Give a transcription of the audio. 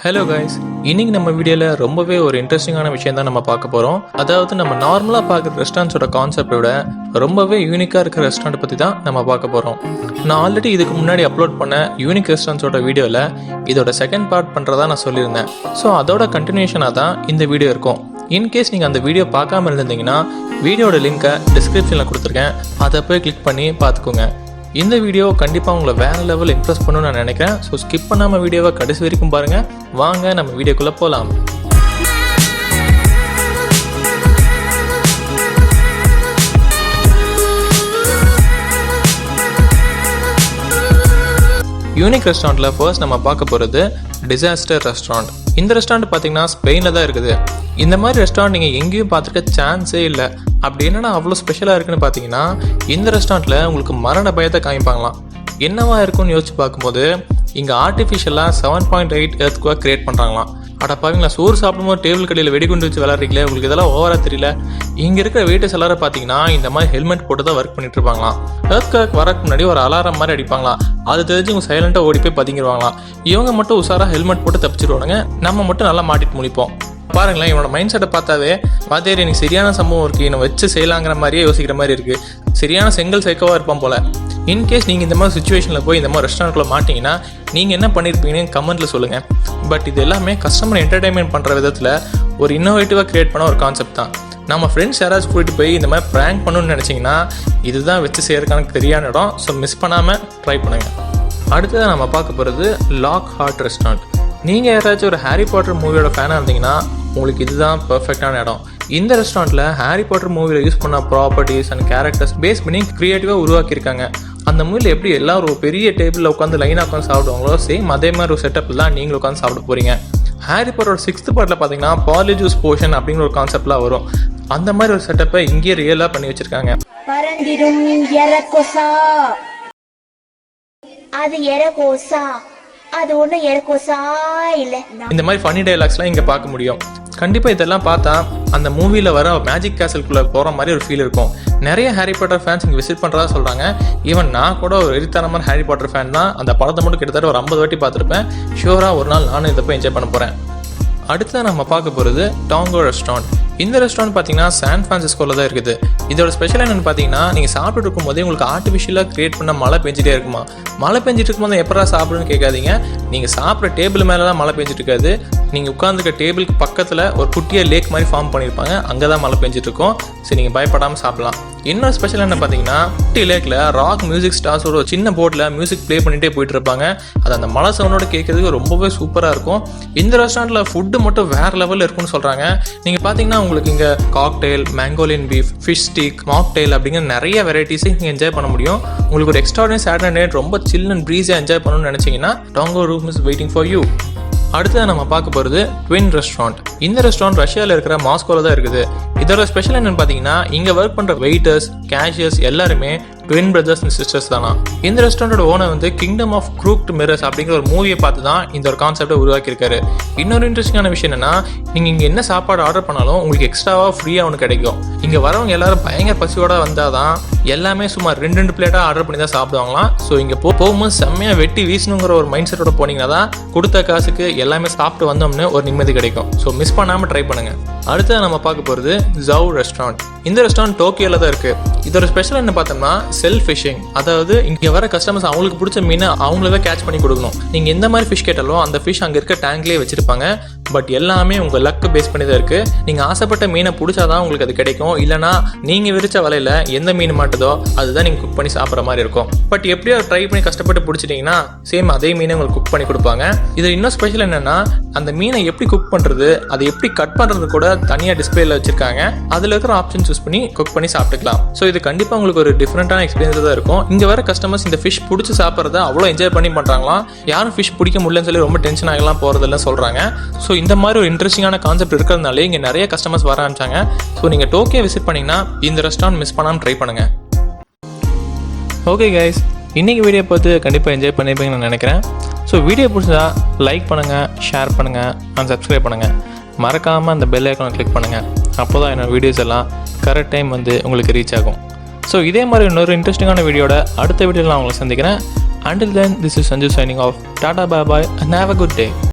Hello guys, இன்னைக்கு நம்ம வீடியோவில் ரொம்பவே ஒரு இன்ட்ரெஸ்டிங்கான விஷயம் தான் நம்ம பார்க்க போகிறோம். அதாவது நம்ம நார்மலாக பார்க்குற ரெஸ்டாரண்ட்ஸோட கான்செப்டோட ரொம்பவே யூனிக்காக இருக்கிற ரெஸ்டாரண்ட் பற்றி தான் நம்ம பார்க்க போகிறோம். நான் ஆல்ரெடி இதுக்கு முன்னாடி அப்லோட் பண்ண யூனிக் ரெஸ்டாரண்ட்ஸோட வீடியோவில் இதோட செகண்ட் பார்ட் பண்ணுறதா நான் சொல்லியிருந்தேன். ஸோ அதோட கண்டினியூஷனாக தான் இந்த வீடியோ இருக்கும். இன்கேஸ் நீங்கள் அந்த வீடியோ பார்க்காம இருந்தீங்கன்னா வீடியோட லிங்க்கை டிஸ்கிரிப்ஷனில் கொடுத்துருக்கேன், அதை போய் கிளிக் பண்ணி பார்த்துக்கோங்க. இந்த வீடியோ கண்டிப்பாக உங்களை வேறு லெவல் இம்ப்ரெஸ் பண்ணணும்னு நான் நினைக்கிறேன். ஸோ ஸ்கிப் பண்ணாமல் வீடியோவை கடைசி வரைக்கும் பாருங்கள். வாங்க நம்ம வீடியோக்குள்ளே போகலாம். யூனிக் ரெஸ்டாரண்ட்டில் ஃபர்ஸ்ட் நம்ம பார்க்க போகிறது டிசாஸ்டர் ரெஸ்டாரண்ட். இந்த ரெஸ்டாரண்ட் பார்த்தீங்கன்னா ஸ்பெயினில் தான் இருக்குது. இந்த மாதிரி ரெஸ்டாரண்ட் நீங்கள் எங்கேயும் பார்த்துருக்க சான்ஸே இல்லை. அப்படி என்னன்னா அவ்வளோ ஸ்பெஷலாக இருக்குன்னு பார்த்தீங்கன்னா, இந்த ரெஸ்டாரண்ட்டில் உங்களுக்கு மரண பயத்தை காமிப்பாங்களாம். என்னவா இருக்குன்னு யோசிச்சு பார்க்கும்போது, இங்கே ஆர்டிஃபிஷியலாக 7.8 எர்த்குவேக் கிரியேட் பண்ணுறாங்களாம். அடப்பாவீங்களா, சோறு சாப்பிடும்போது டேபிள் கடையில் வெடிகுண்டு வச்சு விளாட்றீங்களே, உங்களுக்கு இதெல்லாம் ஓவராக தெரியல. இங்கே இருக்கிற வெயிட்டர்ஸ் எல்லாரும் பார்த்தீங்கன்னா இந்த மாதிரி ஹெல்மெட் போட்டு தான் ஒர்க் பண்ணிட்டு இருப்பாங்களாம். எர்த்குவேக் வரக்கு முன்னாடி ஒரு அலாரம் மாதிரி அடிப்பாங்களாம். அது தெரிஞ்சு இவங்க சைலண்டாக ஓடி போய் பதுங்கிடுவாங்களாம். இவங்க மட்டும் உஷாராக ஹெல்மெட் போட்டு தப்பிச்சிடுவானுங்க, நம்ம மட்டும் நல்லா மாட்டிட்டு முடிப்போம். பாருங்களேன், இவனோட மைண்ட் செட்டை பார்த்தாவே வாத்தியார் எனக்கு சரியான சம்பவம் இருக்குது, என்னை வச்சு செய்யலாங்கிற மாதிரியே யோசிக்கிற மாதிரி இருக்குது. சரியான செங்கல் சைக்கோவாக இருப்பான் போல். இன்கேஸ் நீங்கள் இந்த மாதிரி சுச்சுவேஷனில் போய் இந்த மாதிரி ரெஸ்டாரண்ட்டில் மாட்டிங்கன்னா நீங்கள் என்ன பண்ணியிருப்பீங்கன்னு கமெண்ட்டில் சொல்லுங்கள். பட் இது எல்லாமே கஸ்டமர் என்டர்டைன்மெண்ட் பண்ணுற விதத்தில் ஒரு இன்னோவேட்டிவாக க்ரியேட் பண்ண ஒரு கான்செப்ட் தான். நம்ம ஃப்ரெண்ட்ஸ் யாராச்சும் கூட்டிகிட்டு போய் இந்த மாதிரி ப்ராங்க் பண்ணணும்னு நினச்சிங்கன்னா இதுதான் வச்சு செய்யறதுக்கான தெரியான இடம். ஸோ மிஸ் பண்ணாமல் ட்ரை பண்ணுங்கள். அடுத்ததாக நம்ம பார்க்க போகிறது லாக் ஹார்ட் ரெஸ்டாரண்ட். நீங்கள் யாராச்சும் ஒரு ஹாரி பாட்டர் மூவியோட ஃபேனாக இருந்தீங்கன்னா உங்களுக்கு இதுதான் பர்ஃபெக்டான இடம். இந்த ரெஸ்டாரண்ட்டில் ஹாரி பாட்டர் மூவியில் யூஸ் பண்ண ப்ராப்பர்ட்டிஸ் அண்ட் கேரக்டர்ஸ் பேஸ் பண்ணி க்ரியேட்டிவாக உருவாக்கியிருக்காங்க. அந்த மூவியில் எப்படி எல்லாரும் ஒரு பெரிய டேபிளில் உட்காந்து லைனாக உட்காந்து சாப்பிடுவாங்களோ சேம் அதே மாதிரி ஒரு செட்டப்பில் தான் நீங்களும் உட்காந்து சாப்பிட போகிறீங்க. ஹாரி பாட்டரோட 6th பார்ட்டில் பார்த்தீங்கன்னா பாலிஜூஸ் போர்ஷன் அப்படிங்கிற ஒரு கான்செப்ட்லாம் வரும். அந்த மாதிரி ஒரு செட்டப்பை இங்கேயே ரியலாக பண்ணி வச்சுருக்காங்க. இந்த மாதிரி ஃபன்னி டைலாக்ஸ்லாம் இங்கே பார்க்க முடியும். கண்டிப்பாக இதெல்லாம் பார்த்தா அந்த மூவியில் வர மேஜிக் கேசல்குள்ளே போகிற மாதிரி ஒரு ஃபீல் இருக்கும். நிறைய ஹாரி பாட்டர் ஃபேன்ஸ் இங்கே விசிட் பண்ணுறதா சொல்கிறாங்க. ஈவன் நான் கூட ஒரு வெறித்தனமான ஹாரி பாட்டர் ஃபேன் தான். அந்த படத்தை மட்டும் கிட்டத்தட்ட ஒரு 50 வாட்டி பார்த்துருப்பேன். ஷூராக ஒரு நாள் நானும் இதை போய் என்ஜாய் பண்ண போகிறேன். அடுத்து நம்ம பார்க்க போகிறது டாங்கோ ரெஸ்டாரண்ட். இந்த ரெஸ்டாரண்ட் பார்த்தீங்கன்னா சான் ஃப்ரான்சிஸ்கோவில் தான் இருக்குது. இதோட ஸ்பெஷல் என்னென்னு பார்த்தீங்கன்னா, நீங்கள் சாப்பிட்டு இருக்கும்போதே உங்களுக்கு ஆர்டிஃபிஷியலாக க்ரியேட் பண்ண மழை பெஞ்சிட்டே இருக்குமா. மழை பெஞ்சிட்டு இருக்கும்போது எப்படா சாப்பிடுன்னு கேட்காதீங்க. நீங்கள் சாப்பிட்ற டேபிள் மேலெலாம் மழை பெஞ்சிட்டு இருக்காது. நீங்கள் உட்காந்துருக்க டேபிளுக்கு பக்கத்தில் ஒரு குட்டியாக லேக் மாதிரி ஃபார்ம் பண்ணியிருப்பாங்க, அங்கே தான் மழை பெஞ்சிட்டு இருக்கும். சரி, நீங்கள் பயப்படாமல் சாப்பிடலாம். இன்னொரு ஸ்பெஷல் என்ன பார்த்தீங்கன்னா, குட்டி லேக்கில் ராக் மியூசிக் ஸ்டார்ஸோட ஒரு சின்ன போர்டில் மியூசிக் ப்ளே பண்ணிகிட்டே போயிட்டு இருப்பாங்க. அது அந்த மழை சவுண்டோட கேட்கறதுக்கு ரொம்பவே சூப்பராக இருக்கும். இந்த ரெஸ்டாரண்ட்டில் ஃபுட்டு மட்டும் வேறு லெவலில் இருக்குன்னு சொல்கிறாங்க. நீங்கள் பார்த்தீங்கன்னா உங்களுக்கு இங்கே cocktail, Mongolian beef, fish stick, mocktail அப்படிங்கிற நிறைய வெரைட்டிஸை நீங்கள் என்ஜாய் பண்ண முடியும். உங்களுக்கு ஒரு எக்ஸ்ட்ராடனரி சாட்டர்டே நைட் ரொம்ப சில் அண்ட் ப்ரீஸாக என்ஜாய் பண்ணணும்னு நினச்சிங்கன்னா tango room is waiting for you. அடுத்தது நம்ம பார்க்க போகிறது ட்வின் ரெஸ்டாரண்ட். இந்த ரெஸ்டாரண்ட் ரஷ்யாவில் இருக்கிற மாஸ்கோவில் தான் இருக்குது. இதோட ஸ்பெஷல் என்னென்னு பார்த்தீங்கன்னா, இங்கே ஒர்க் பண்ணுற வெயிட்டர்ஸ், கேஷியர்ஸ் எல்லாருமே ட்வின் பிரதர்ஸ் அண்ட் சிஸ்டர்ஸ் தானா. இந்த ரெஸ்டாரண்டோட ஓனர் வந்து கிங்டம் ஆஃப் க்ரூக்ட் மிரர்ஸ் அப்படிங்கிற ஒரு மூவியை பார்த்து தான் இந்த ஒரு கான்செப்டை உருவாக்கியிருக்காரு. இன்னொரு இன்ட்ரெஸ்டிங்கான விஷயம் என்னன்னா, நீங்கள் இங்கே என்ன சாப்பாடு ஆர்டர் பண்ணாலும் உங்களுக்கு எக்ஸ்ட்ராவாக ஃப்ரீயாக ஒன்று கிடைக்கும். இங்கே வரவங்க எல்லாரும் பயங்கர பசியோட வந்தால் தான் எல்லாமே சும்மா 2 பிளேட்டாக ஆர்டர் பண்ணி தான் சாப்பிடுவாங்களாம். ஸோ இங்கே போகும்போது செம்மையாக வெட்டி வீசணுங்கிற ஒரு மைண்ட் செட்டோட போனீங்கன்னா தான் கொடுத்த காசுக்கு எல்லாமே சாப்பிட்டு வந்தோம்னு ஒரு நிம்மதி கிடைக்கும். ஸோ மிஸ் பண்ணாமல் ட்ரை பண்ணுங்கள். அடுத்தது நம்ம பார்க்க போகிறது ஜவ் ரெஸ்டாரண்ட். இந்த ரெஸ்டாரண்ட் டோக்கியோவில் தான் இருக்குது. இதோட ஸ்பெஷல் என்ன பார்த்தோம்னா செல்ஃப் ஃபிஷிங். அதாவது இங்கே வர கஸ்டமர்ஸ் அவங்களுக்கு பிடிச்ச மீனை அவங்களே கேட்ச் பண்ணி கொடுக்கணும். நீங்கள் எந்த மாதிரி ஃபிஷ் கேட்டாலும் அந்த ஃபிஷ் அங்கே இருக்க டேங்க்லேயே வச்சிருப்பாங்க. பட் எல்லாமே உங்கள் லக்கு பேஸ் பண்ணி தான் இருக்குது. நீங்கள் ஆசைப்பட்ட மீனை பிடிச்சாதான் உங்களுக்கு அது கிடைக்கும். இல்லைனா நீங்கள் விரிச்ச வலையில் எந்த மீன் மாட்டுதோ அதுதான் நீங்கள் குக் பண்ணி சாப்பிட்ற மாதிரி இருக்கும். பட் எப்படியோ ட்ரை பண்ணி கஷ்டப்பட்டு பிடிச்சிட்டிங்கன்னா சேம் அதே மீனை உங்களுக்கு குக் பண்ணி கொடுப்பாங்க. இதில் இன்னும் ஸ்பெஷல் என்னென்னா, அந்த மீனை எப்படி குக் பண்ணுறது, அதை எப்படி கட் பண்ணுறது கூட தனியாக டிஸ்பிளேல வச்சிருக்காங்க. அதில் இருக்கிற ஆப்ஷன் சூஸ் பண்ணி குக் பண்ணி சாப்பிட்டுக்கலாம். ஸோ இது கண்டிப்பாக உங்களுக்கு ஒரு டிஃப்ரெண்டான எக்ஸ்பீரியன்ஸ் தான் இருக்கும். இங்கே வர கஸ்டமர்ஸ் இந்த ஃபிஷ் பிடிச்சி சாப்பிட்றத அவ்வளோ என்ஜாய் பண்ணி பண்ணுறாங்களாம். யாரும் ஃபிஷ் பிடிக்க முடியலன்னு சொல்லி ரொம்ப டென்ஷன் ஆகலாம் போகிறதில்ல சொல்கிறாங்க. ஸோ இந்த மாதிரி ஒரு இன்ட்ரெஸ்டிங்கான கான்செப்ட் இருக்கிறதுனாலே இங்கே நிறைய கஸ்டமர்ஸ் வர ஆரம்பிச்சாங்க. ஸோ நீங்கள் டோக்கியோ விசிட் பண்ணிங்கன்னா இந்த ரெஸ்டாரண்ட் மிஸ் பண்ணாமல் ட்ரை பண்ணுங்கள். ஓகே கைஸ், இன்றைக்கி வீடியோ பார்த்து கண்டிப்பாக என்ஜாய் பண்ணியிருப்பீங்கன்னு நான் நினைக்கிறேன். ஸோ வீடியோ பிடிச்சதா லைக் பண்ணுங்கள், ஷேர் பண்ணுங்கள் அண்ட் சப்ஸ்கிரைப் பண்ணுங்கள். மறக்காமல் அந்த பெல் ஐக்கானை கிளிக் பண்ணுங்கள். அப்போ தான் என்னோடய வீடியோஸ் எல்லாம் கரெக்ட் டைம் வந்து உங்களுக்கு ரீச் ஆகும். ஸோ இதே மாதிரி இன்னொரு இன்ட்ரெஸ்டிங்கான வீடியோட அடுத்த வீடியோவில் நான் உங்களை சந்திக்கிறேன். Until then, this is Sanju signing off. Tata, bye bye and have a good day.